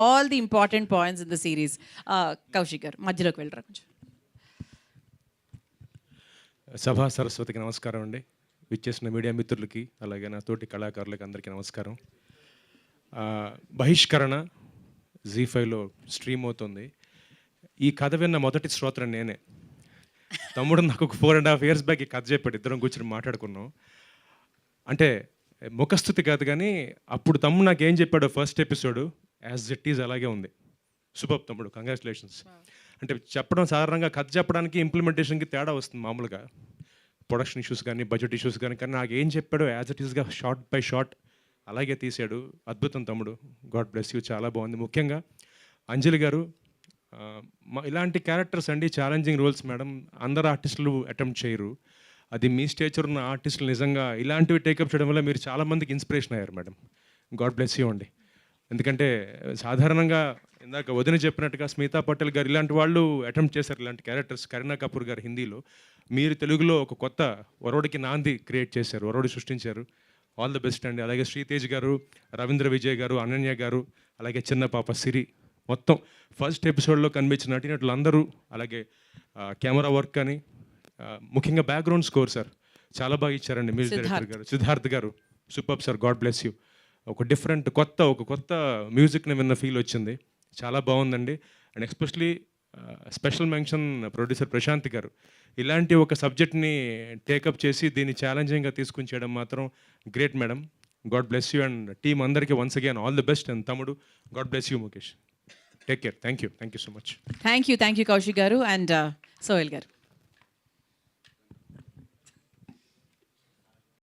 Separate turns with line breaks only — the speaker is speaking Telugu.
all the important points in the series. Kaushik garu మధ్యలోకి వెళ్ళరా కొంచెం.
సభా సరస్వతికి నమస్కారం అండి. విచ్చేసిన మీడియా మిత్రులకి అలాగే నా తోటి కళాకారులకి అందరికీ నమస్కారం. బహిష్కరణ జీ5లో స్ట్రీమ్ అవుతుంది. ఈ కథ విన్న మొదటి శ్రోతను నేనే. తమ్ముడు నాకు ఒక 4.5 years బ్యాక్ ఈ కథ చెప్పాడు. ఇద్దరం కూర్చొని మాట్లాడుకున్నాం. అంటే ముఖస్థుతి కాదు కానీ అప్పుడు తమ్ముడు నాకు ఏం చెప్పాడో first episode as it is అలాగే ఉంది. సూపర్ తమ్ముడు, కంగ్రాచులేషన్స్. అంటే చెప్పడం సాధారణంగా కథ చెప్పడానికి ఇంప్లిమెంటేషన్కి తేడా వస్తుంది మామూలుగా, ప్రొడక్షన్ ఇష్యూస్ కానీ బడ్జెట్ ఇష్యూస్ కానీ. కానీ నాకు ఏం చెప్పాడో యాజ్ ఇట్ ఈస్గా షార్ట్ బై షార్ట్ అలాగే తీశాడు. అద్భుతం తమ్ముడు, గాడ్ బ్లెస్ యూ. చాలా బాగుంది. ముఖ్యంగా అంజలి గారు, ఇలాంటి క్యారెక్టర్స్ అండి ఛాలెంజింగ్ రోల్స్ మేడం. అందరు ఆర్టిస్టులు అటెంప్ట్ చేయరు. అది మీ స్టేచర్ ఉన్న ఆర్టిస్టులు నిజంగా ఇలాంటివి టేకప్ చేయడం వల్ల మీరు చాలామందికి ఇన్స్పిరేషన్ అయ్యారు మేడం. గాడ్ బ్లెస్ యూ అండి. ఎందుకంటే సాధారణంగా ఇందాక వదిన చెప్పినట్టుగా స్మితా పటేల్ గారు ఇలాంటి వాళ్ళు అటెంప్ట్ చేశారు ఇలాంటి క్యారెక్టర్స్. కరీనా కపూర్ గారు హిందీలో, మీరు తెలుగులో ఒక కొత్త వరవడికి నాంది క్రియేట్ చేశారు, వరవడి సృష్టించారు. ఆల్ ది బెస్ట్ అండి. అలాగే శ్రీతేజ్ గారు, రవీంద్ర విజయ్ గారు, అనన్య గారు, అలాగే చిన్న పాప సిరి, మొత్తం ఫస్ట్ ఎపిసోడ్లో కనిపించిన నటినట్లు అందరూ, అలాగే కెమెరా వర్క్ అని, ముఖ్యంగా బ్యాక్గ్రౌండ్ స్కోర్ సార్ చాలా బాగా ఇచ్చారండి. మ్యూజిక్ డైరెక్టర్ గారు సిద్ధార్థ్ గారు, super sir, god bless you. ఒక డిఫరెంట్ కొత్త మ్యూజిక్ని విన్న ఫీల్ వచ్చింది. చాలా బాగుందండి. And especially special mention producer Prashanth గారు, ఇలాంటి ఒక సబ్జెక్ట్ని టేకప్ చేసి దీన్ని ఛాలెంజింగ్గా తీసుకుని చేయడం మాత్రం great madam. God bless you. And team అందరికీ once again all the best. And తమ్ముడు, God bless you. Mukesh, take care. Thank you so much.
Thank you Kaushik garu. And Sohel గారు.